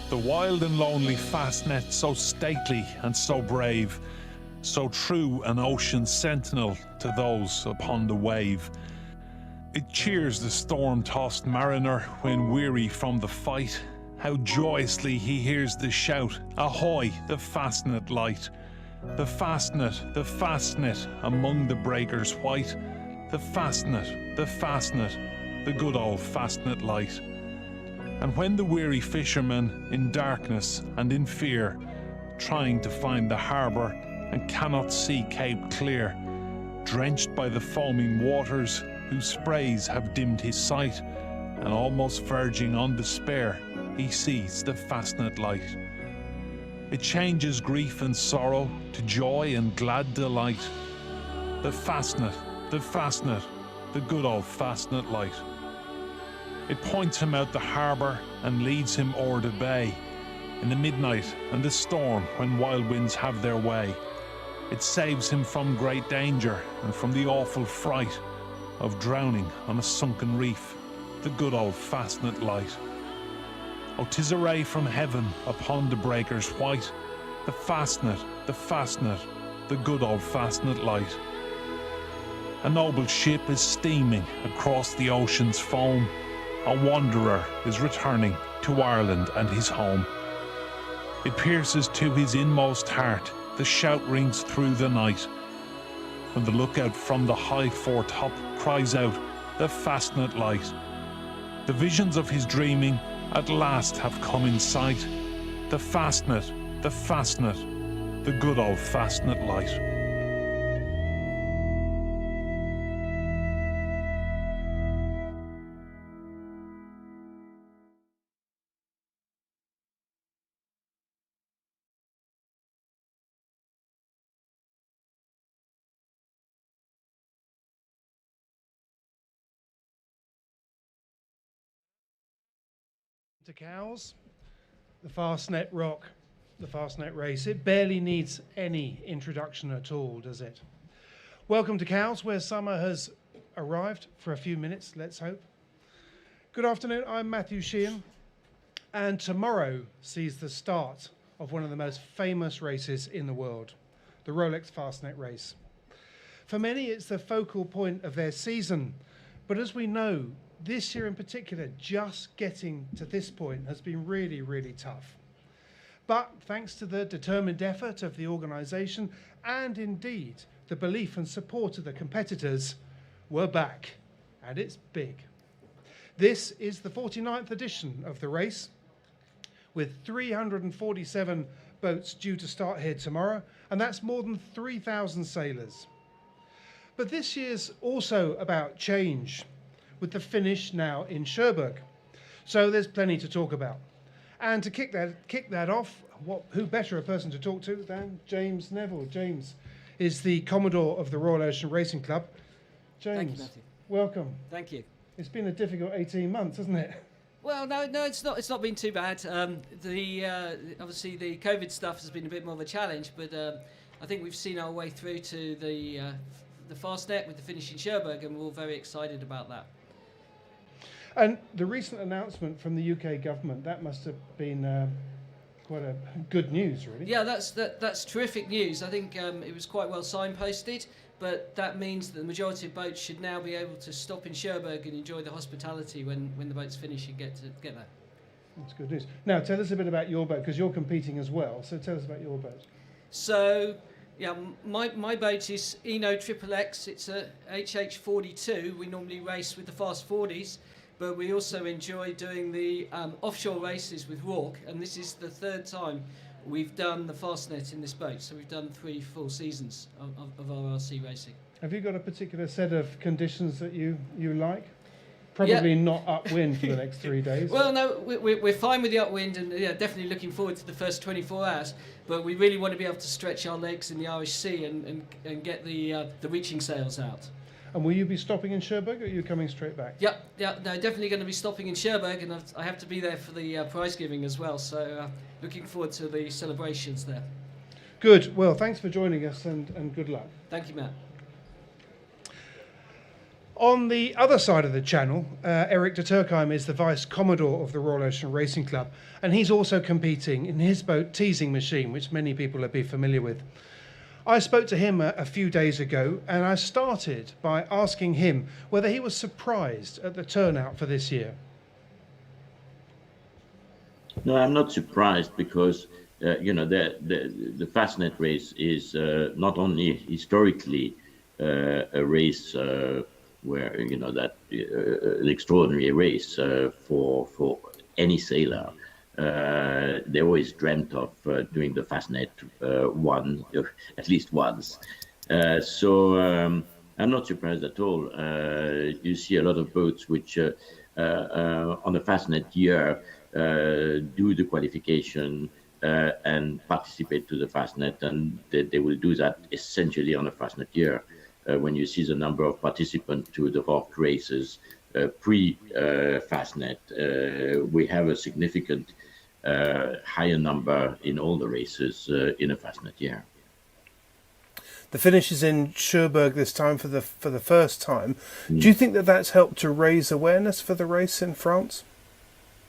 The wild and lonely Fastnet, so stately and so brave, so true an ocean sentinel to those upon the wave. It cheers the storm-tossed mariner when weary from the fight. How joyously he hears the shout, ahoy, the Fastnet light. The Fastnet among the breakers white. The Fastnet, the good old Fastnet light. And when the weary fisherman, in darkness and in fear, trying to find the harbour and cannot see Cape clear, drenched by the foaming waters whose sprays have dimmed his sight, and almost verging on despair, he sees the Fastnet light. It changes grief and sorrow to joy and glad delight. The Fastnet, the good old Fastnet light. It points him out the harbour and leads him o'er the bay. In the midnight and the storm when wild winds have their way, it saves him from great danger and from the awful fright of drowning on a sunken reef, the good old Fastnet light. Oh, 'tis a ray from heaven upon the breakers white, the Fastnet, the good old Fastnet light. A noble ship is steaming across the ocean's foam. A wanderer is returning to Ireland and his home. It pierces to his inmost heart, the shout rings through the night, when the lookout from the high foretop cries out, the Fastnet light. The visions of his dreaming at last have come in sight. The Fastnet, the good old Fastnet light. To cows, the Fastnet Rock, the Fastnet Race. It barely needs any introduction at all, does it? Welcome to Cows, where summer has arrived for a few minutes, let's hope. Good afternoon, I'm Matthew Sheehan, and tomorrow sees the start of one of the most famous races in the world, the Rolex Fastnet Race. For many, it's the focal point of their season, but as we know, this year in particular, just getting to this point has been really, really tough. But thanks to the determined effort of the organisation and indeed the belief and support of the competitors, we're back, and it's big. This is the 49th edition of the race, with 347 boats due to start here tomorrow, and that's more than 3,000 sailors. But this year's also about change, with the finish now in Cherbourg. So there's plenty to talk about. And to kick that off, who better a person to talk to than James Neville. James is the Commodore of the Royal Ocean Racing Club. James, thank you, Matthew. Welcome. Thank you. It's been a difficult 18 months, hasn't it? Well, no, it's not. It's not been too bad. Obviously the COVID stuff has been a bit more of a challenge, but I think we've seen our way through to the Fastnet with the finish in Cherbourg, and we're all very excited about that. And the recent announcement from the UK government, that must have been quite a good news, really. Yeah, that's terrific news. I think it was quite well signposted, but that means that the majority of boats should now be able to stop in Cherbourg and enjoy the hospitality when the boats finish and get there. That's good news. Now, tell us a bit about your boat, because you're competing as well. So tell us about your boat. So, yeah, my boat is Eno XXX. It's a HH42. We normally race with the fast 40s. But we also enjoy doing the offshore races with Rourke, and this is the third time we've done the Fastnet in this boat. So we've done 3 full seasons of RRC racing. Have you got a particular set of conditions that you like? Probably not upwind for the next 3 days. Well, no, we're fine with the upwind, and definitely looking forward to the first 24 hours. But we really want to be able to stretch our legs in the Irish Sea and get the reaching sails out. And will you be stopping in Cherbourg, or are you coming straight back? Yeah, no, definitely going to be stopping in Cherbourg, and I have to be there for the prize giving as well. So looking forward to the celebrations there. Good. Well, thanks for joining us, and good luck. Thank you, Matt. On the other side of the channel, Eric de Turckheim is the Vice Commodore of the Royal Ocean Racing Club, and he's also competing in his boat Teasing Machine, which many people will be familiar with. I spoke to him a few days ago, and I started by asking him whether he was surprised at the turnout for this year. No, I'm not surprised because the Fastnet race is not only historically a race where an extraordinary race for any sailor. They always dreamt of doing the Fastnet at least once. So I'm not surprised at all. You see a lot of boats which on the Fastnet year do the qualification and participate to the Fastnet, and they will do that essentially on a Fastnet year. When you see the number of participants to the Rock races pre-Fastnet, we have a significant higher number in all the races in a Fastnet year. The finish is in Cherbourg this time for the first time. Do you think that that's helped to raise awareness for the race in France?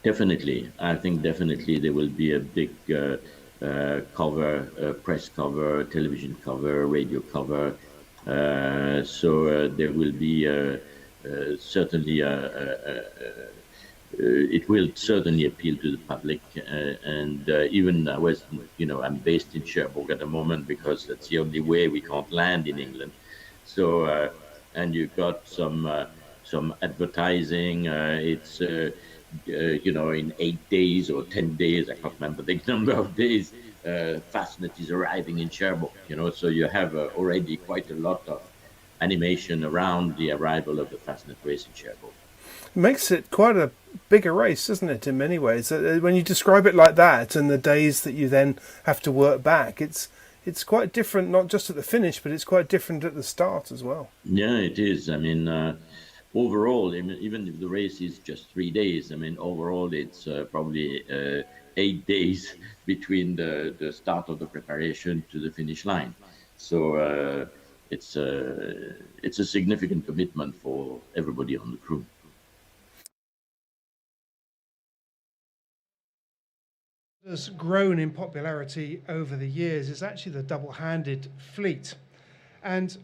Definitely. I think definitely there will be a big cover, press cover, television cover, radio cover. So there will be certainly it will certainly appeal to the public, and even I'm based in Cherbourg at the moment because that's the only way we can't land in England. So and you've got some advertising. It's in 8 days or 10 days, I can't remember the number of days. Fastnet is arriving in Cherbourg, so you have already quite a lot of animation around the arrival of the Fastnet race in Cherbourg. It makes it quite a bigger race, doesn't it, in many ways? When you describe it like that and the days that you then have to work back, it's quite different, not just at the finish, but it's quite different at the start as well. Yeah, it is. I mean, overall, even if the race is just 3 days, overall it's probably 8 days between the start of the preparation to the finish line. So it's a significant commitment for everybody on the crew. Has grown in popularity over the years is actually the double-handed fleet. And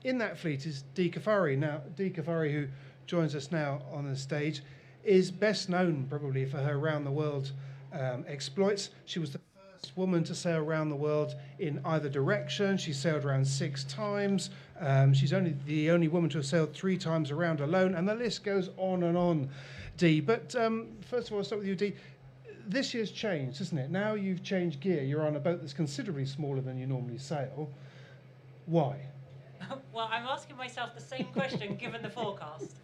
in that fleet is Dee Caffari. Now, Dee Caffari, who joins us now on the stage, is best known probably for her round-the-world exploits. She was the first woman to sail around the world in either direction. She sailed around 6 times. She's only the only woman to have sailed 3 times around alone, and the list goes on and on, Dee. But first of all, I'll start with you, Dee. This year's changed, isn't it? Now you've changed gear. You're on a boat that's considerably smaller than you normally sail. Why? Well, I'm asking myself the same question given the forecast.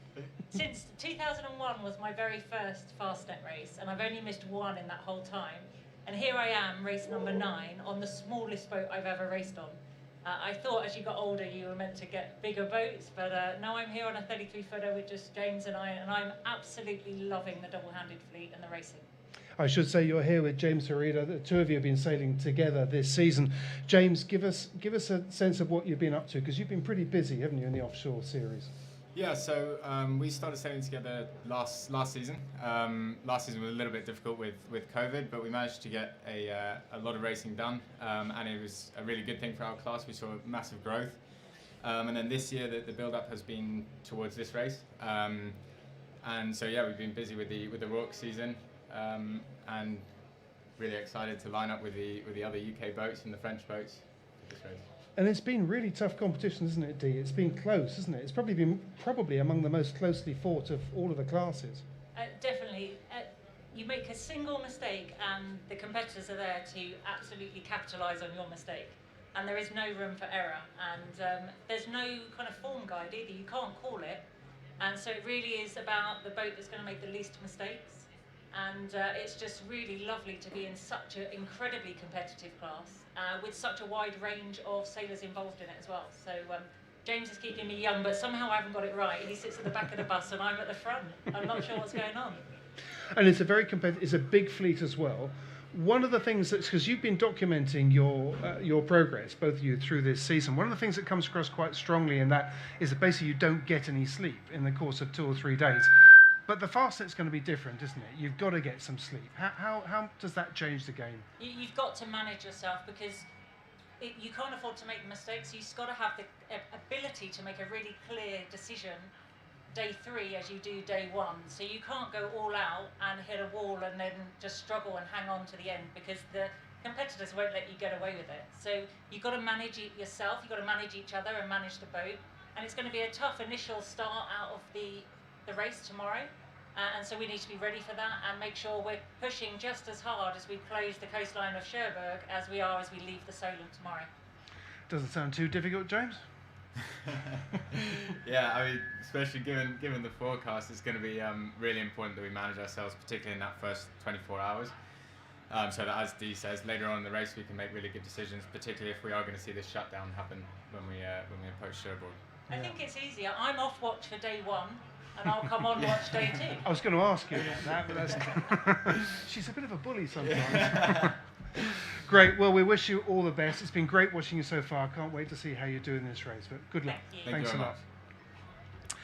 Since 2001 was my very first Fastnet race, and I've only missed one in that whole time. And here I am, race number 9, on the smallest boat I've ever raced on. I thought as you got older you were meant to get bigger boats, but now I'm here on a 33-footer with just James and I'm absolutely loving the double-handed fleet and the racing. I should say you're here with James Harida. The two of you have been sailing together this season. James, give us a sense of what you've been up to, because you've been pretty busy, haven't you, in the offshore series? Yeah, so we started sailing together last season. Last season was a little bit difficult with COVID, but we managed to get a lot of racing done, and it was a really good thing for our class. We saw massive growth, and then this year the build-up has been towards this race, and so yeah, we've been busy with the Rolex season. And really excited to line up with the other UK boats and the French boats for this race. And it's been really tough competition, isn't it, Dee? It's been close, isn't it? It's probably been among the most closely fought of all of the classes. Definitely. You make a single mistake and the competitors are there to absolutely capitalise on your mistake. And there is no room for error. And there's no kind of form guide either. You can't call it. And so it really is about the boat that's going to make the least mistakes. And it's just really lovely to be in such an incredibly competitive class with such a wide range of sailors involved in it as well. So James is keeping me young, but somehow I haven't got it right. He sits at the back of the bus and I'm at the front. I'm not sure what's going on. And it's a very competitive, it's a big fleet as well. one of the things that's, because you've been documenting your progress, both of you, through this season, one of the things that comes across quite strongly in that is that basically you don't get any sleep in the course of 2 or 3 days. But the Fastnet's going to be different, isn't it? You've got to get some sleep. How does that change the game? You've got to manage yourself because you can't afford to make mistakes. You've got to have the ability to make a really clear decision day 3 as you do day 1. So you can't go all out and hit a wall and then just struggle and hang on to the end, because the competitors won't let you get away with it. So you've got to manage it yourself, you've got to manage each other and manage the boat. And it's going to be a tough initial start out of the race tomorrow. And so we need to be ready for that and make sure we're pushing just as hard as we close the coastline of Cherbourg as we are as we leave the Solent tomorrow. Doesn't sound too difficult, James? Yeah, I mean, especially given the forecast, it's going to be really important that we manage ourselves, particularly in that first 24 hours. So that, as Dee says, later on in the race we can make really good decisions, particularly if we are going to see this shutdown happen when we approach Cherbourg. I think it's easier. I'm off watch for day 1, and I'll come on watch day 2. I was going to ask you about that, but that's she's a bit of a bully sometimes. Great. Well, we wish you all the best. It's been great watching you so far. Can't wait to see how you do in this race. But good luck. Thank you. Thanks Thank you a very lot. much.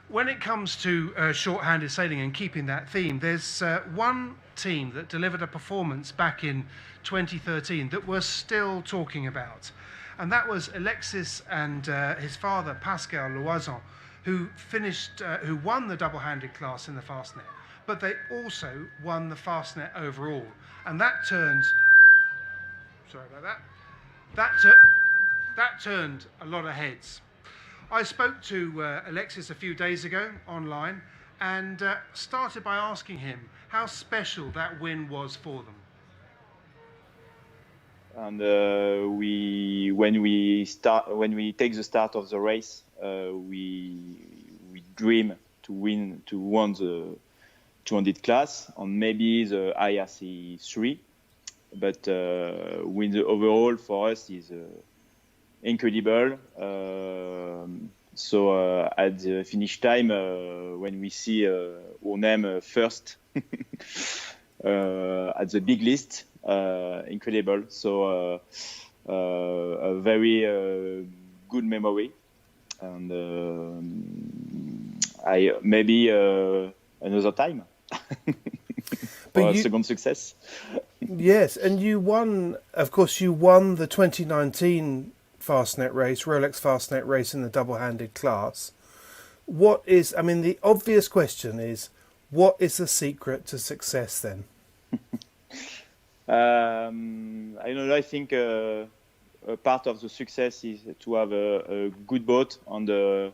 When it comes to short-handed sailing and keeping that theme, there's one team that delivered a performance back in 2013 that we're still talking about. And that was Alexis and his father, Pascal Loison, who won the double-handed class in the Fastnet. But they also won the Fastnet overall. And that turned... Sorry about that. That turned a lot of heads. I spoke to Alexis a few days ago online and started by asking him how special that win was for them. And when we take the start of the race, we dream to win the 200 class on maybe the IRC 3. But win the overall for us is incredible. So at the finish time, when we see our name first at the big list, incredible. So a very good memory, and I maybe another time. For a second success. Yes, and you won, of course, the 2019 Fastnet race, Rolex Fastnet Race in the double-handed class. The obvious question is, what is the secret to success then? I don't know, I think a part of the success is to have a good boat on the,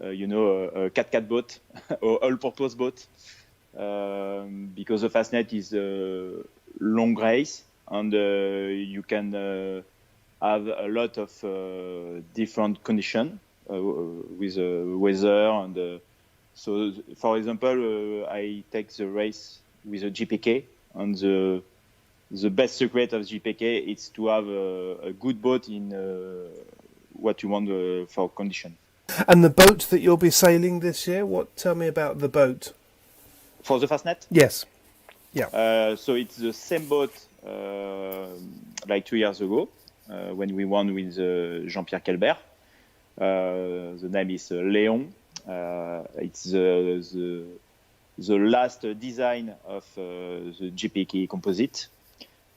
a cat boat or all-purpose boat. Because the Fastnet is a long race and you can have a lot of different conditions with weather and so for example I take the race with a GPK, and the best secret of GPK is to have a good boat in what you want for condition. And the boat that you'll be sailing this year, tell me about the boat. For the Fastnet? Yes. Yeah. So it's the same boat like 2 years ago when we won with Jean-Pierre Kelbert. The name is Léon. It's the last design of the GPK composite.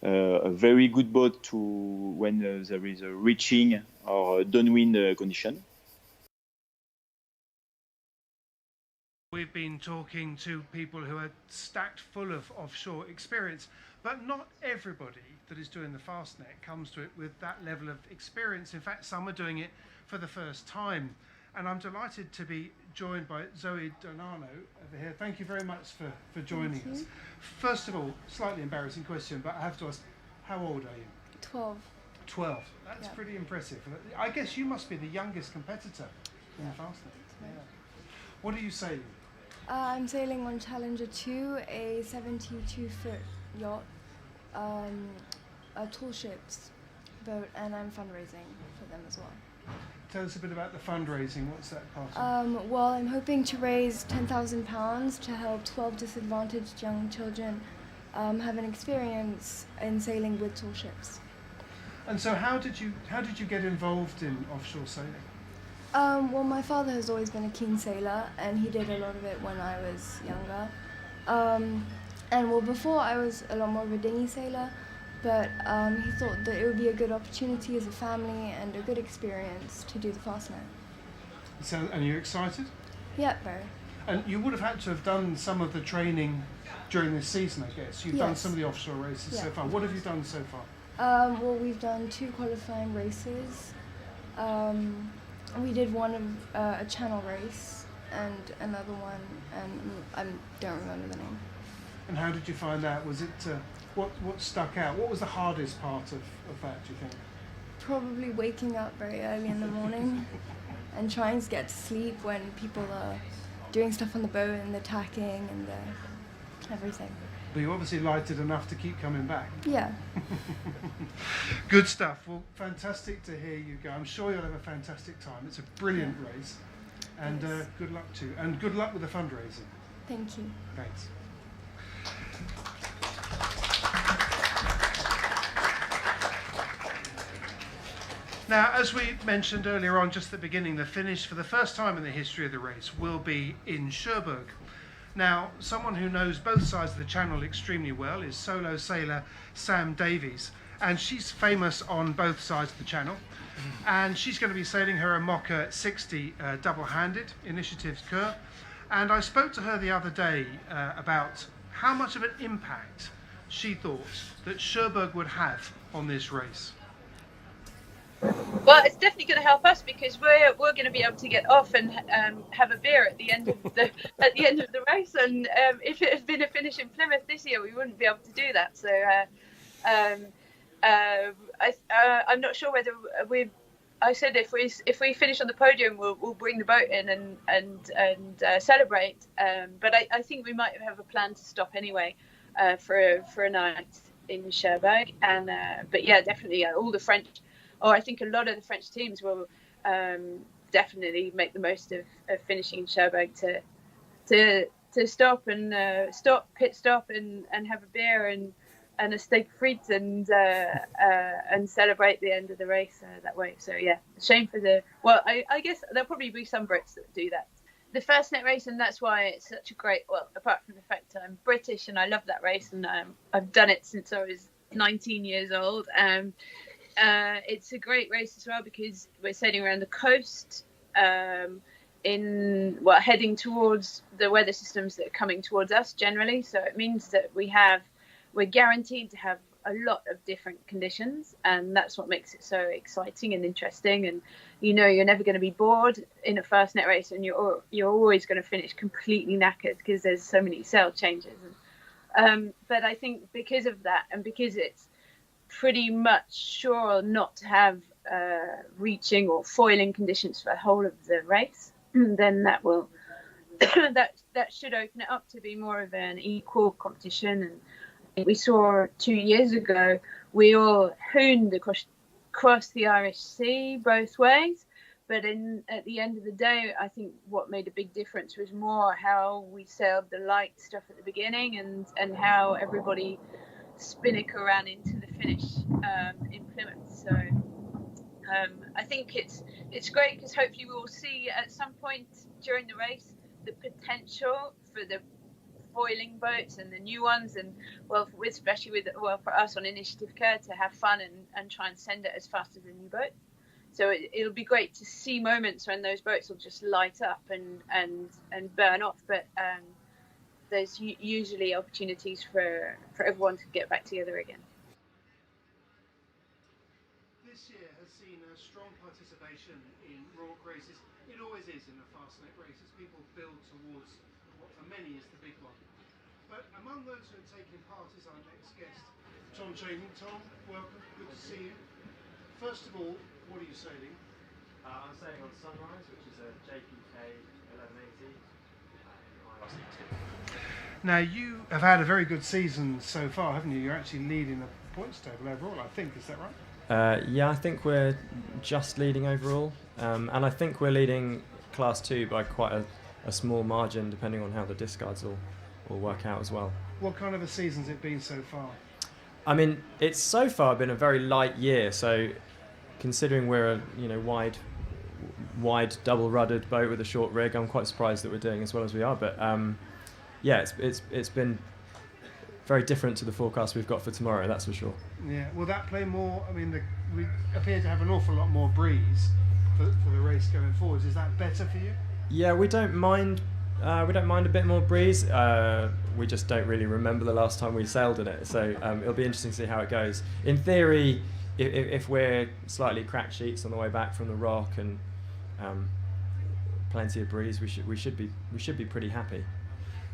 A very good boat to when there is a reaching or downwind condition. We've been talking to people who are stacked full of offshore experience, but not everybody that is doing the Fastnet comes to it with that level of experience. In fact, some are doing it for the first time. And I'm delighted to be joined by Zoe Donano over here. Thank you very much for joining us. First of all, slightly embarrassing question, but I have to ask, how old are you? 12. 12. That's pretty impressive. I guess you must be the youngest competitor in the Fastnet. Yeah. What are you sailing? I'm sailing on Challenger 2, a 72-foot yacht, a tall ships boat, and I'm fundraising for them as well. Tell us a bit about the fundraising. What's that part of? Well, I'm hoping to raise £10,000 to help 12 disadvantaged young children have an experience in sailing with tall ships. And so how did you get involved in offshore sailing? Well, my father has always been a keen sailor, and he did a lot of it when I was younger. And well, before I was a lot more of a dinghy sailor, but he thought that it would be a good opportunity as a family and a good experience to do the Fastnet. So, and you're excited? Yeah, very. And you would have had to have done some of the training during this season, I guess. You've done Yes. some of the offshore races Yeah. so far. What have you done so far? Well, we've done 2 qualifying races. We did one of a channel race and another one, and I don't remember the name. And how did you find that? Was it what stuck out? What was the hardest part of that, do you think? Probably waking up very early in the morning and trying to get to sleep when people are doing stuff on the boat and the tacking and everything. But you obviously liked it enough to keep coming back. Yeah. Good stuff. Well, fantastic to hear you go. I'm sure you'll have a fantastic time. It's a brilliant race. And Yes. good luck to you. And good luck with the fundraising. Thank you. Thanks. Now, as we mentioned earlier on, just at the beginning, the finish for the first time in the history of the race will be in Cherbourg. Now, someone who knows both sides of the channel extremely well is solo sailor Sam Davies, and she's famous on both sides of the channel. And she's going to be sailing her Mocha 60 double-handed, Initiatives Cur. And I spoke to her the other day about how much of an impact she thought that Cherbourg would have on this race. Well, it's definitely going to help us because we're going to be able to get off and have a beer at the end of the race. And if it had been a finish in Plymouth this year, we wouldn't be able to do that. So I'm not sure whether I said if we finish on the podium, we'll bring the boat in and celebrate. But I think we might have a plan to stop anyway for a night in Cherbourg. And but yeah, definitely all the French. I think a lot of the French teams will definitely make the most of finishing in Cherbourg to stop and pit stop and have a beer and a steak frites and celebrate the end of the race that way. So yeah, shame for I guess there'll probably be some Brits that do that. The Fastnet race, and that's why it's such a great. Well, apart from the fact I'm British and I love that race, and I've done it since I was 19 years old. It's a great race as well because we're sailing around the coast heading towards the weather systems that are coming towards us generally. So it means that we're guaranteed to have a lot of different conditions, and that's what makes it so exciting and interesting. And you're never going to be bored in a Fastnet race, and you're always going to finish completely knackered because there's so many sail changes. But I think because of that, and because it's pretty much sure not to have reaching or foiling conditions for the whole of the race, then that will that should open it up to be more of an equal competition. And we saw 2 years ago we all hooned across the Irish Sea both ways, but at the end of the day, I think what made a big difference was more how we sailed the light stuff at the beginning and how everybody Spinnaker ran into the finish in Plymouth. So I think it's great because hopefully we will see at some point during the race the potential for the foiling boats and the new ones, and especially for us on Initiative Care to have fun and try and send it as fast as a new boat. So it'll be great to see moments when those boats will just light up and burn off, but there's usually opportunities for everyone to get back together again. This year has seen a strong participation in Rolex races. It always is in the Fastnet races. People build towards what for many is the big one. But among those who are taking part is our next guest, Tom Chaining. Tom, welcome. Good to see you. First of all, what are you sailing? I'm sailing on Sunrise, which is a JPK 1180 IRC2. Now, you have had a very good season so far, haven't you? You're actually leading the points table overall, I think. Is that right? Yeah, I think we're just leading overall. And I think we're leading Class 2 by quite a small margin, depending on how the discards all work out as well. What kind of a season's it been so far? I mean, it's so far been a very light year. So, considering we're a wide double ruddered boat with a short rig, I'm quite surprised that we're doing as well as we are. But yeah, it's been very different to the forecast we've got for tomorrow. That's for sure. Yeah. Will that play more? I mean, we appear to have an awful lot more breeze for the race going forwards. Is that better for you? Yeah, we don't mind. We don't mind a bit more breeze. We just don't really remember the last time we sailed in it. So it'll be interesting to see how it goes. In theory, if we're slightly cracked sheets on the way back from the rock and plenty of breeze, we should be pretty happy.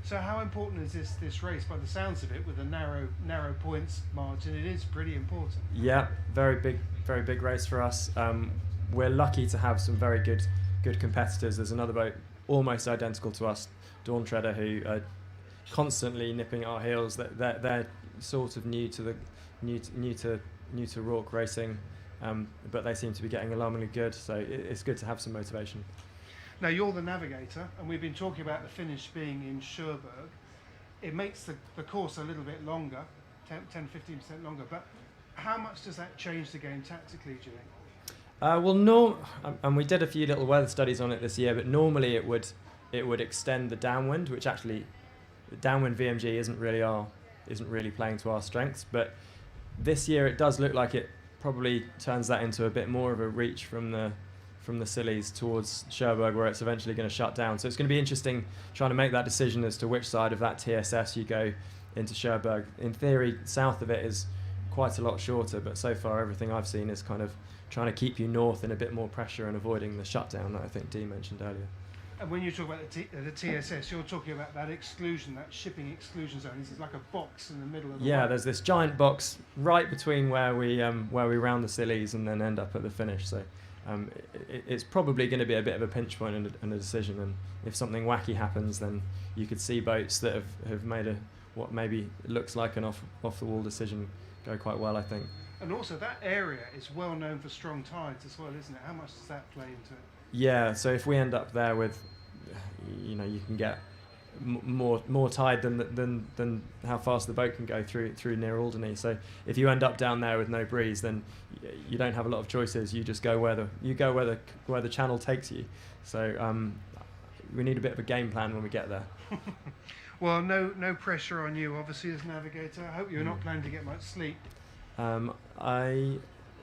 So how important is this race? By the sounds of it, with a narrow points margin, it is pretty important. Yeah, very big race for us. We're lucky to have some very good competitors. There's another boat almost identical to us, Dawn Treader, who are constantly nipping at our heels. They're sort of new to Rourke racing, but they seem to be getting alarmingly good. So it's good to have some motivation. Now, you're the navigator, and we've been talking about the finish being in Cherbourg. It makes the course a little bit longer, 10-15% longer, but how much does that change the game tactically, do you think? And we did a few little weather studies on it this year, but normally it would extend the downwind, which actually downwind VMG isn't really playing to our strengths. But this year it does look like it probably turns that into a bit more of a reach from the Scillies towards Cherbourg, where it's eventually going to shut down. So it's going to be interesting trying to make that decision as to which side of that TSS you go into Cherbourg. In theory, south of it is quite a lot shorter, but so far everything I've seen is kind of trying to keep you north in a bit more pressure and avoiding the shutdown that I think Dee mentioned earlier. And when you talk about the TSS, you're talking about that exclusion, that shipping exclusion zone. This is like a box in the middle of the Yeah, boat. there's this giant box right between where we round the Scillies and then end up at the finish. So it's probably going to be a bit of a pinch point and a decision. And if something wacky happens, then you could see boats that have made what maybe looks like an off the wall decision go quite well, I think. And also that area is well known for strong tides as well, isn't it? How much does that play into it? Yeah, so if we end up there with, you can get more tide than how fast the boat can go through near Alderney. So if you end up down there with no breeze, then you don't have a lot of choices. You just go where the channel takes you. So we need a bit of a game plan when we get there. Well, no pressure on you, obviously, as navigator. I hope you're not planning to get much sleep. I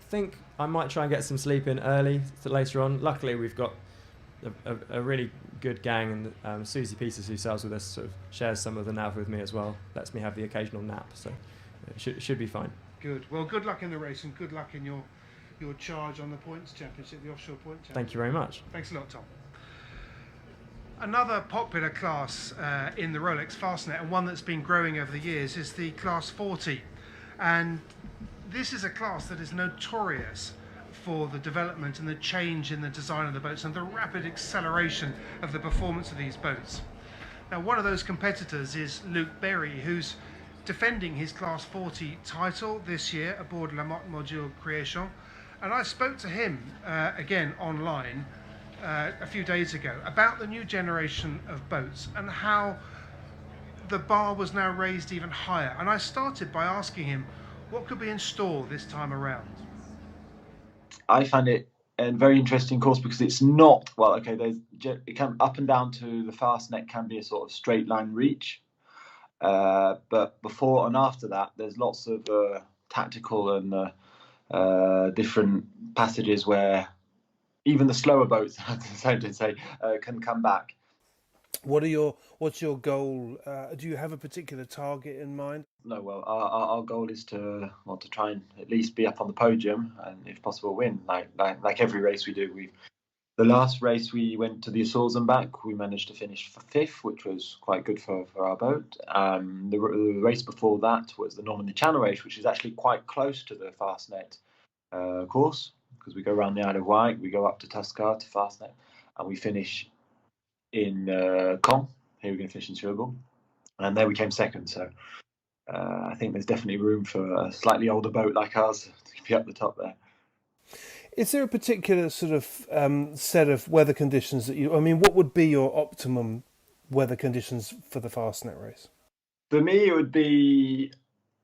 think I might try and get some sleep in early later on. Luckily, we've got a really good gang, and Susie Peters, who sails with us, sort of shares some of the nav with me as well. Lets me have the occasional nap, so it should be fine. Good. Well, good luck in the race, and good luck in your charge on the points championship, the offshore point championship. Thank you very much. Thanks a lot, Tom. Another popular class in the Rolex Fastnet, and one that's been growing over the years, is the Class 40. And this is a class that is notorious for the development and the change in the design of the boats and the rapid acceleration of the performance of these boats. Now, one of those competitors is Luke Berry, who's defending his Class 40 title this year aboard La Motte Module Création. And I spoke to him again online a few days ago about the new generation of boats and how the bar was now raised even higher. And I started by asking him what could be in store this time around. I find it a very interesting course because it's not, well, okay, it can up and down to the Fastnet can be a sort of straight line reach, but before and after that there's lots of tactical and different passages where even the slower boats, so to say, can come back. What's your goal? Do you have a particular target in mind? No, well, our goal is to try and at least be up on the podium and, if possible, win. Like every race we do. The last race we went to the Azores and back, we managed to finish for 5th, which was quite good for our boat. The race before that was the Normandy Channel race, which is actually quite close to the Fastnet course, because we go around the Isle of Wight, we go up to Tuscar to Fastnet, and we finish in Caen. Here we're going to finish in Cherbourg, and there we came 2nd. So I think there's definitely room for a slightly older boat like ours to be up the top there. Is there a particular sort of set of weather conditions that what would be your optimum weather conditions for the Fastnet race? For me, it would be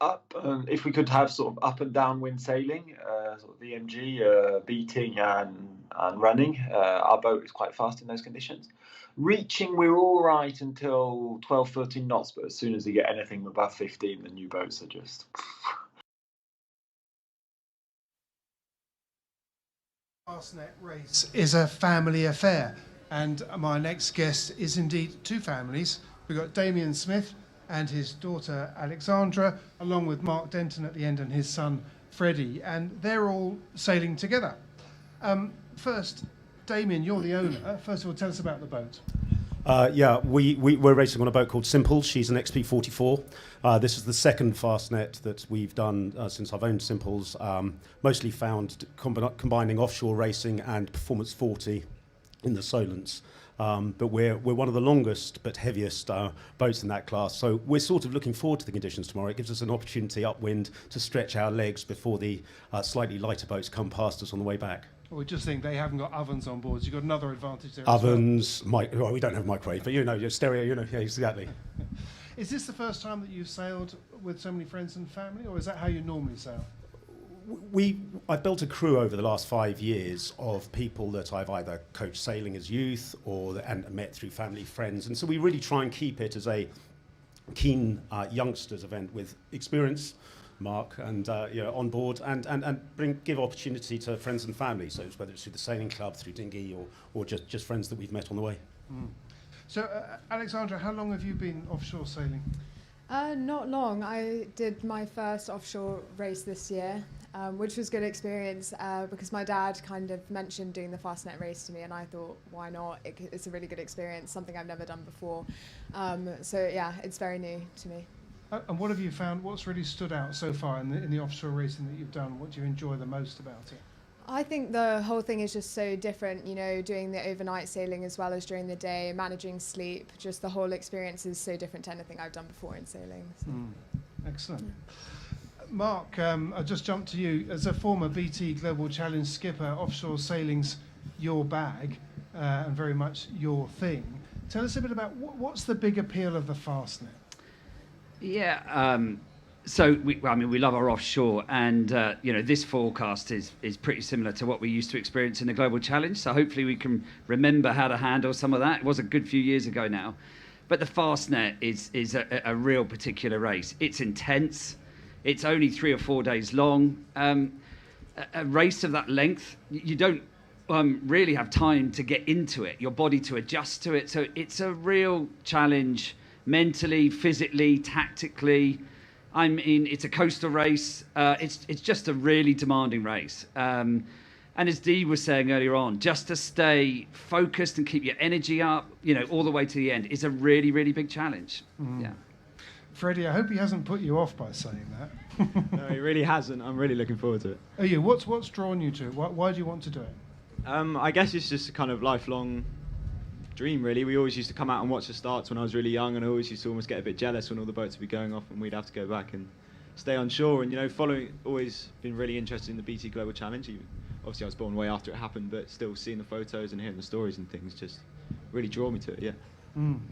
up. If we could have sort of up and downwind sailing, sort of VMG, beating and running. Our boat is quite fast in those conditions. Reaching, we're all right until 12, 13 knots, but as soon as you get anything above 15, the new boats are just... Fastnet Race is a family affair, and my next guest is indeed two families. We've got Damien Smith and his daughter Alexandra, along with Mark Denton at the end and his son Freddie, and they're all sailing together. First, Damien, you're the owner. First of all, tell us about the boat. We're racing on a boat called Simple. She's an XP44. This is the second Fastnet that we've done since I've owned Simples, mostly found combining offshore racing and performance 40 in the Solents. But we're one of the longest but heaviest boats in that class. So we're sort of looking forward to the conditions tomorrow. It gives us an opportunity upwind to stretch our legs before the slightly lighter boats come past us on the way back. Well, we just think they haven't got ovens on board. So you've got another advantage there. Ovens, well, we don't have microwave, but your stereo, yeah, exactly. Is this the first time that you've sailed with so many friends and family, or is that how you normally sail? I've built a crew over the last 5 years of people that I've either coached sailing as youth and met through family friends, and so we really try and keep it as a keen youngsters event with experience, Mark, and on board, and give opportunity to friends and family. So whether it's through the sailing club, through dinghy, or just friends that we've met on the way. Mm. So, Alexandra, how long have you been offshore sailing? Not long. I did my first offshore race this year, which was a good experience because my dad kind of mentioned doing the Fastnet race to me, and I thought, why not? It's a really good experience, something I've never done before. So yeah, it's very new to me. And what have you found? What's really stood out so far in the offshore racing that you've done? What do you enjoy the most about it? I think the whole thing is just so different, doing the overnight sailing as well as during the day, managing sleep, just the whole experience is so different to anything I've done before in sailing. So. Excellent. Yeah. Mark, I'll just jump to you. As a former BT Global Challenge skipper, offshore sailing's your bag and very much your thing. Tell us a bit about what's the big appeal of the Fastnet? Yeah, so we love our offshore, and this forecast is pretty similar to what we used to experience in the Global Challenge. So hopefully we can remember how to handle some of that. It was a good few years ago now, but the Fastnet is a real particular race. It's intense. It's only 3 or 4 days long. A race of that length, you don't really have time to get into it. Your body to adjust to it. So it's a real challenge mentally, physically, tactically. I mean, it's a coastal race. It's just a really demanding race. And as Dee was saying earlier on, just to stay focused and keep your energy up, all the way to the end is a really, really big challenge. Yeah. Freddie, I hope he hasn't put you off by saying that. No, he really hasn't. I'm really looking forward to it. Are you? What's drawn you to it? Why do you want to do it? I guess it's just a kind of lifelong dream, really. We always used to come out and watch the starts when I was really young, and I always used to almost get a bit jealous when all the boats would be going off and we'd have to go back and stay on shore. And always been really interested in the BT Global Challenge. Obviously I was born way after it happened, but still seeing the photos and hearing the stories and things just really draw me to it. Yeah.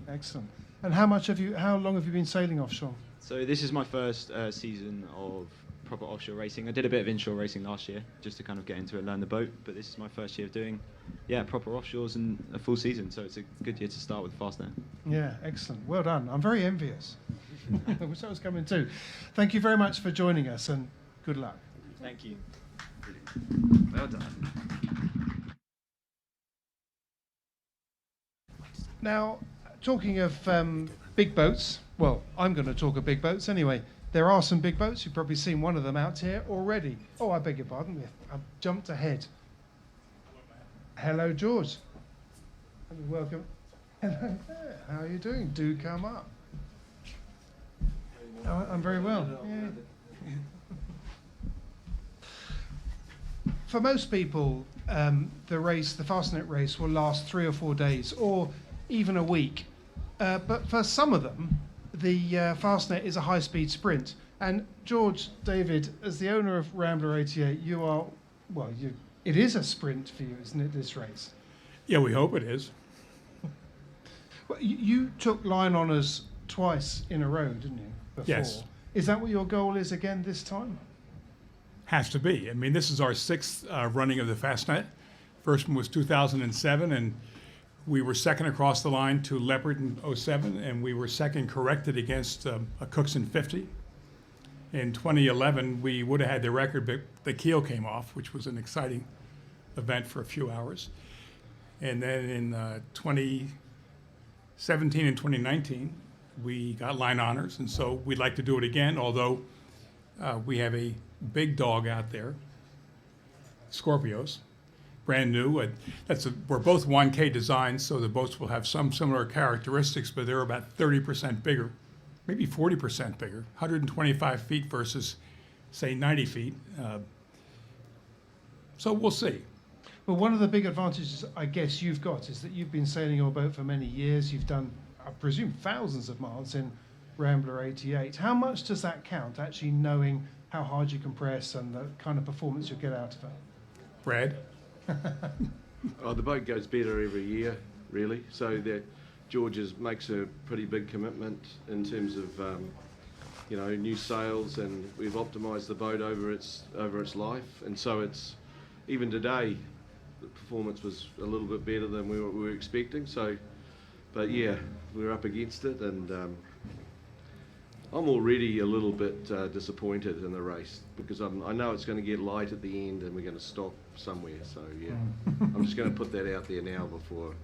Excellent. And how long have you been sailing offshore? So this is my first season of proper offshore racing. I did a bit of inshore racing last year just to kind of get into it, learn the boat, but this is my first year of doing proper offshores and a full season, so it's a good year to start with Fastnet. Yeah, excellent. Well done. I'm very envious. I wish I was coming too. Thank you very much for joining us, and good luck. Thank you. Well done. Now, talking of big boats, well, I'm going to talk of big boats anyway. There are some big boats. You've probably seen one of them out here already. Oh, I beg your pardon. I've jumped ahead. Hello, George. Welcome. Hello there. How are you doing? Do come up. Oh, I'm very well. Yeah. For most people, the Fastnet race will last 3 or 4 days, or even a week. But for some of them, the Fastnet is a high-speed sprint. And George, David, as the owner of Rambler 88, it is a sprint for you, isn't it, this race? Yeah, we hope it is. Well, you took line honours twice in a row, didn't you? Before. Yes. Is that what your goal is again this time? Has to be. I mean, this is our sixth running of the Fastnet. First one was 2007, and we were second across the line to Leopard in 07, and we were second corrected against a Cookson 50. In 2011, we would have had the record, but the keel came off, which was an exciting event for a few hours. And then in 2017 and 2019, we got line honors, and so we'd like to do it again, although we have a big dog out there, Scorpios, brand new. We're both 1K designs, so the boats will have some similar characteristics, but they're about 30% bigger, maybe 40% bigger, 125 feet versus, say, 90 feet. So we'll see. Well, one of the big advantages I guess you've got is that you've been sailing your boat for many years. You've done, I presume, thousands of miles in Rambler 88. How much does that count, actually knowing how hard you compress and the kind of performance you'll get out of it? Brad? Oh, the boat goes better every year, really. So that George's makes a pretty big commitment in terms of new sails, and we've optimised the boat over its life. And so it's even today, the performance was a little bit better than we were expecting. So, but yeah, we're up against it, and I'm already a little bit disappointed in the race because I know it's going to get light at the end and we're going to stop somewhere. So yeah, I'm just going to put that out there now before.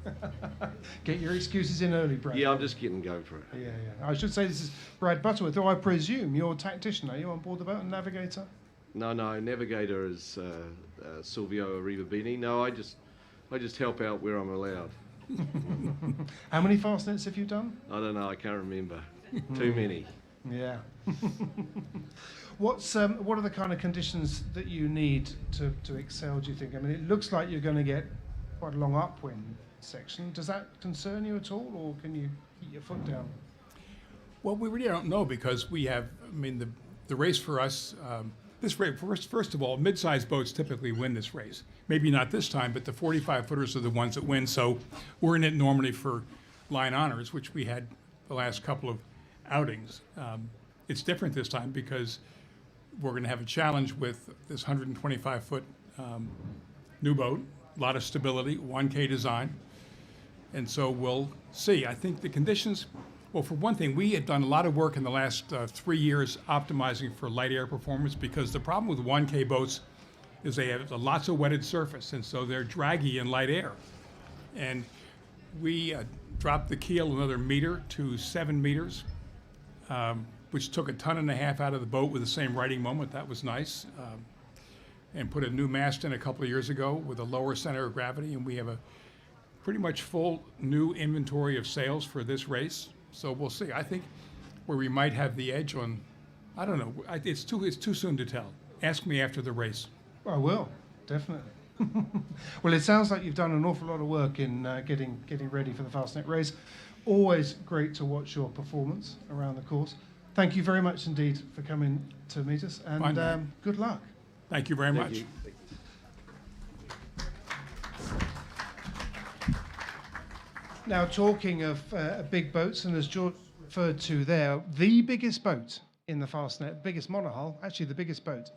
Get your excuses in early, Brad. Yeah, I'm just getting going for it. Yeah. I should say this is Brad Butterworth, though I presume you're a tactician. Are you on board the boat and navigator? No, navigator is Silvio Arrivabini. No, I just help out where I'm allowed. How many Fastnets have you done? I don't know. I can't remember. Too many. Yeah. What are the kind of conditions that you need to excel, do you think? I mean, it looks like you're going to get quite a long upwind section. Does that concern you at all, or can you keep your foot down? Well, we really don't know because we have, the race for us, this race, first of all, mid-sized boats typically win this race. Maybe not this time, but the 45-footers are the ones that win. So we're in it normally for line honors, which we had the last couple of outings. It's different this time because we're going to have a challenge with this 125-foot new boat, a lot of stability, 1K design, and so we'll see. I think the conditions, well, for one thing, we had done a lot of work in the last 3 years optimizing for light air performance because the problem with 1K boats is they have lots of wetted surface, and so they're draggy in light air. And we dropped the keel another meter to 7 meters, which took 1.5 tons out of the boat with the same riding moment. That was nice. And put a new mast in a couple of years ago with a lower center of gravity, and we have a pretty much full new inventory of sails for this race. So we'll see. I think where we might have the edge on, I don't know. It's too soon to tell. Ask me after the race. I will, definitely. Well, it sounds like you've done an awful lot of work in getting ready for the Fastnet race. Always great to watch your performance around the course. Thank you very much indeed for coming to meet us, and good luck. Thank you very much. Now, talking of big boats, and as George referred to there, the biggest boat in the Fastnet, biggest monohull, actually the biggest boat,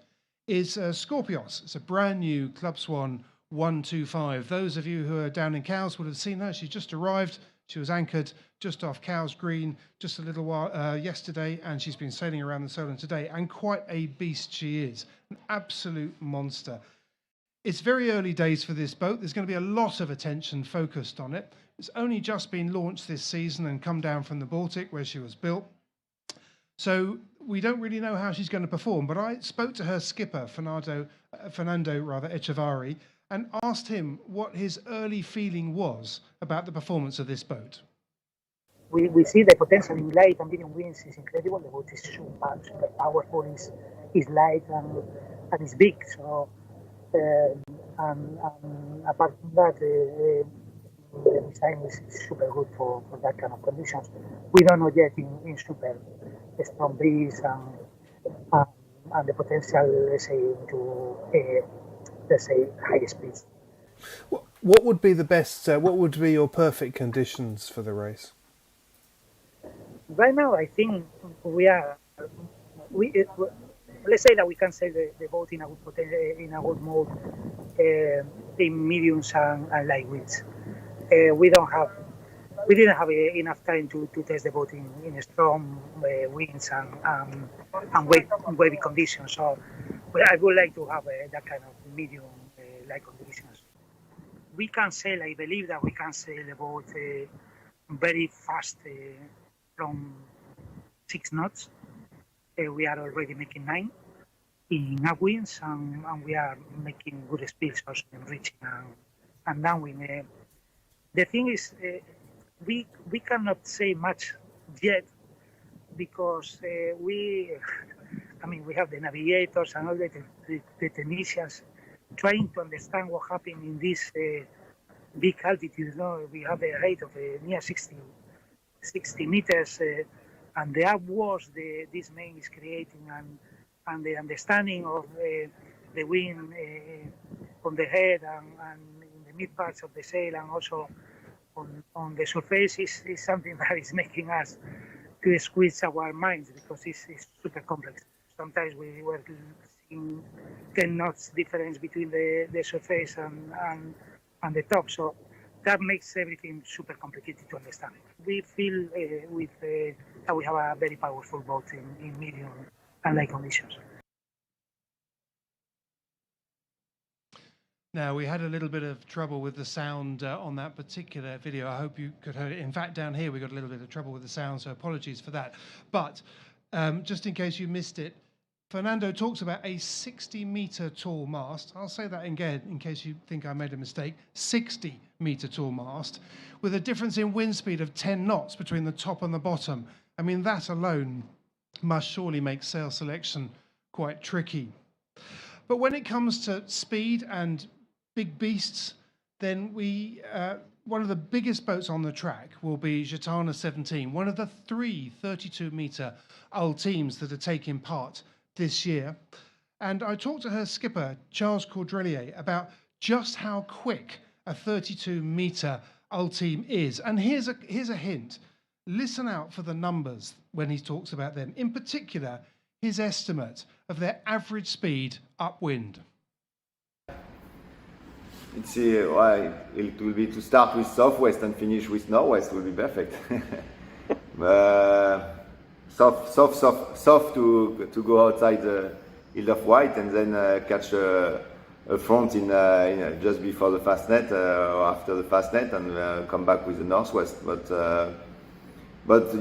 is Scorpios. It's a brand new Club Swan 125. Those of you who are down in Cowes would have seen her. She just arrived. She was anchored just off Cowes Green just a little while yesterday, and she's been sailing around the Solent today, and quite a beast she is, an absolute monster. It's very early days for this boat. There's going to be a lot of attention focused on it. It's only just been launched this season and come down from the Baltic where she was built. So we don't really know how she's going to perform, but I spoke to her skipper, Fernando Echevarri, and asked him what his early feeling was about the performance of this boat. We see the potential in light and medium winds is incredible. The boat is super powerful, is light and it's big. So and apart from that, the design is super good for that kind of conditions. We don't know yet in super strong breeze and the potential, let's say, to high speeds. What would be the best? What would be your perfect conditions for the race? Right now, I think we are. Let's say that we can sail the boat in a good mode in mediums and light winds. We didn't have enough time to test the boat in strong winds and wavy conditions. So I would like to have that kind of medium light conditions. We can sail. I believe that we can sail the boat very fast from 6 knots. We are already making 9 in upwinds, and we are making good speeds also in reaching and downwind. The thing is, we cannot say much yet because we have the navigators and all the technicians trying to understand what happened in this big altitude. No, we have a rate of near 60 meters, and the upwards this main is creating, and the understanding of the wind on the head and in the mid parts of the sail, and also on the surface is something that is making us to squeeze our minds because it's super complex. Sometimes we were seeing 10 knots difference between the surface and the top. So that makes everything super complicated to understand. We feel that we have a very powerful boat in medium and light conditions. Now, we had a little bit of trouble with the sound on that particular video. I hope you could hear it. In fact, down here, we got a little bit of trouble with the sound, so apologies for that. But just in case you missed it, Fernando talks about a 60-meter tall mast. I'll say that again in case you think I made a mistake. 60-meter tall mast with a difference in wind speed of 10 knots between the top and the bottom. I mean, that alone must surely make sail selection quite tricky. But when it comes to speed and big beasts, then one of the biggest boats on the track will be Gitana 17, one of the 3 32-meter hull teams that are taking part this year. And I talked to her skipper, Charles Caudrelier, about just how quick a 32-meter hull team is. And here's a hint. Listen out for the numbers when he talks about them. In particular, his estimate of their average speed upwind. It will be to start with southwest and finish with northwest will be perfect. Soft to go outside the Isle of Wight and then catch a front in just before the Fastnet or after the Fastnet and come back with the northwest. But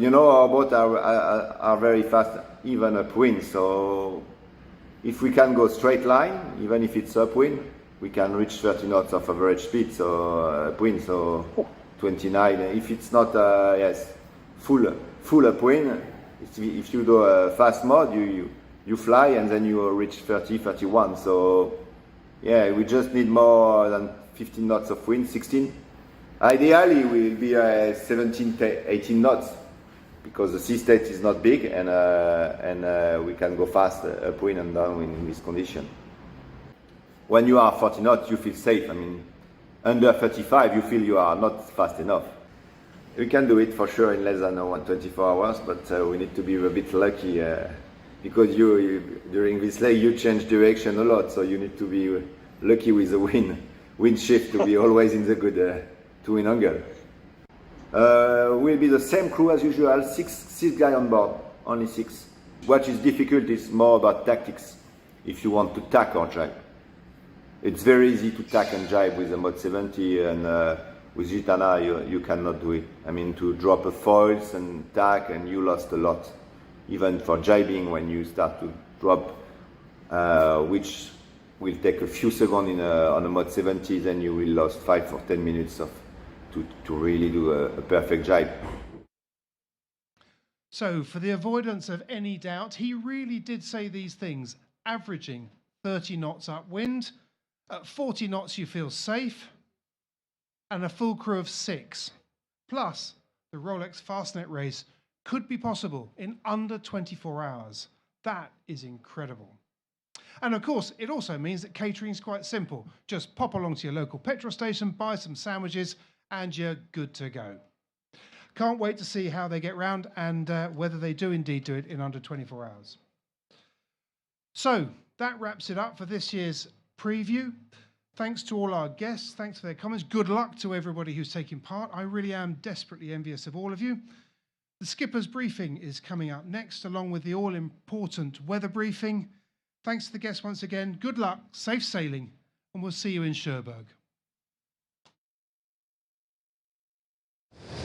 you know, our boats are very fast, even upwind. So if we can go straight line, even if it's upwind, we can reach 30 knots of average speed. So upwind, so 29. If it's not full upwind, if you do a fast mode, you fly and then you reach 30, 31. So yeah, we just need more than 15 knots of wind, 16. Ideally, we'll be 17 to 18 knots because the sea state is not big and we can go fast upwind and downwind in this condition. When you are 40 knots, you feel safe. I mean, under 35, you feel you are not fast enough. We can do it for sure in less than 24 hours, but we need to be a bit lucky because during this leg you change direction a lot, so you need to be lucky with the wind shift to be always in the good twin angle. Will be the same crew as usual, six guys on board, only 6. What is difficult is more about tactics. If you want to tack or jibe, it's very easy to tack and jibe with the Mod 70, and with Gitana you cannot do it. I mean, to drop a foils and tack, and you lost a lot. Even for jibing, when you start to drop, which will take a few seconds on a Mod 70, then you will lose 5 or 10 minutes to really do a perfect jibe. So, for the avoidance of any doubt, he really did say these things, averaging 30 knots upwind, at 40 knots you feel safe, and a full crew of 6. Plus, the Rolex Fastnet Race could be possible in under 24 hours. That is incredible. And of course, it also means that catering is quite simple. Just pop along to your local petrol station, buy some sandwiches, and you're good to go. Can't wait to see how they get round and whether they do indeed do it in under 24 hours. So that wraps it up for this year's preview. Thanks to all our guests. Thanks for their comments. Good luck to everybody who's taking part. I really am desperately envious of all of you. The skipper's briefing is coming up next, along with the all-important weather briefing. Thanks to the guests once again. Good luck, safe sailing, and we'll see you in Cherbourg.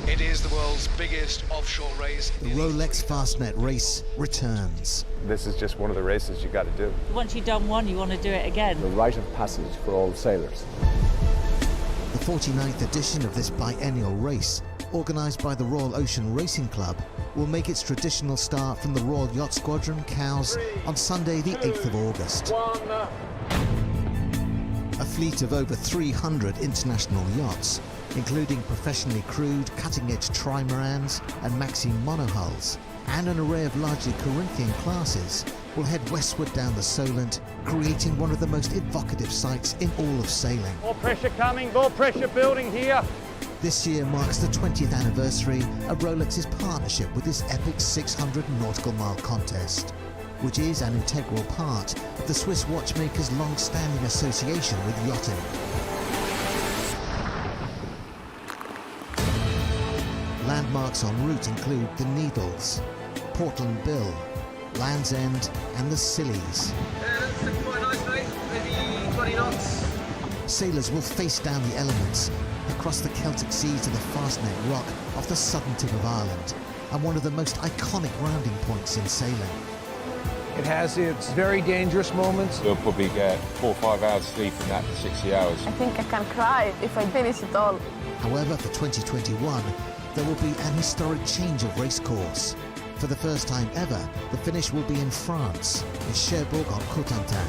It is the world's biggest offshore race. The Rolex Fastnet Race returns. This is just one of the races you got to do. Once you've done one, you want to do it again. The rite of passage for all sailors. The 49th edition of this biennial race, organised by the Royal Ocean Racing Club, will make its traditional start from the Royal Yacht Squadron, Cowes, on Sunday the 8th of August. A fleet of over 300 international yachts, including professionally crewed cutting-edge trimarans and maxi monohulls, and an array of largely Corinthian classes, will head westward down the Solent, creating one of the most evocative sights in all of sailing. More pressure coming, more pressure building here. This year marks the 20th anniversary of Rolex's partnership with this epic 600 nautical mile contest, which is an integral part of the Swiss watchmakers' long-standing association with yachting. Landmarks en route include the Needles, Portland Bill, Land's End and the Scillies. That's looking quite nice, mate. Maybe 20 knots. Sailors will face down the elements across the Celtic Sea to the Fastnet Rock off the southern tip of Ireland, and one of the most iconic rounding points in sailing. It has its very dangerous moments. We'll probably get 4 or 5 hours sleep in that for 60 hours. I think I can cry if I finish it all. However, for 2021, there will be an historic change of race course. For the first time ever, the finish will be in France, in Cherbourg-en-Cotentin.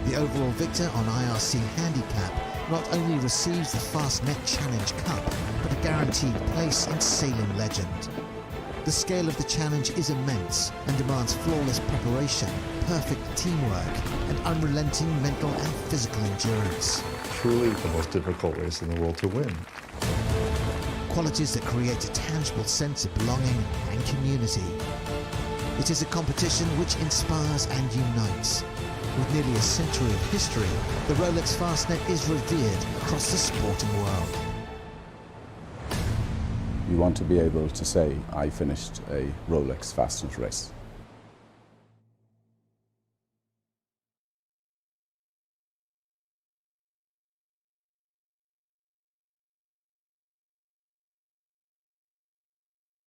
The overall victor on IRC handicap not only receives the Fastnet Challenge Cup, but a guaranteed place in sailing legend. The scale of the challenge is immense and demands flawless preparation, perfect teamwork, and unrelenting mental and physical endurance. Truly the most difficult race in the world to win. Qualities that create a tangible sense of belonging and community. It is a competition which inspires and unites. With nearly a century of history, the Rolex Fastnet is revered across the sporting world. You want to be able to say, I finished a Rolex Fastnet race.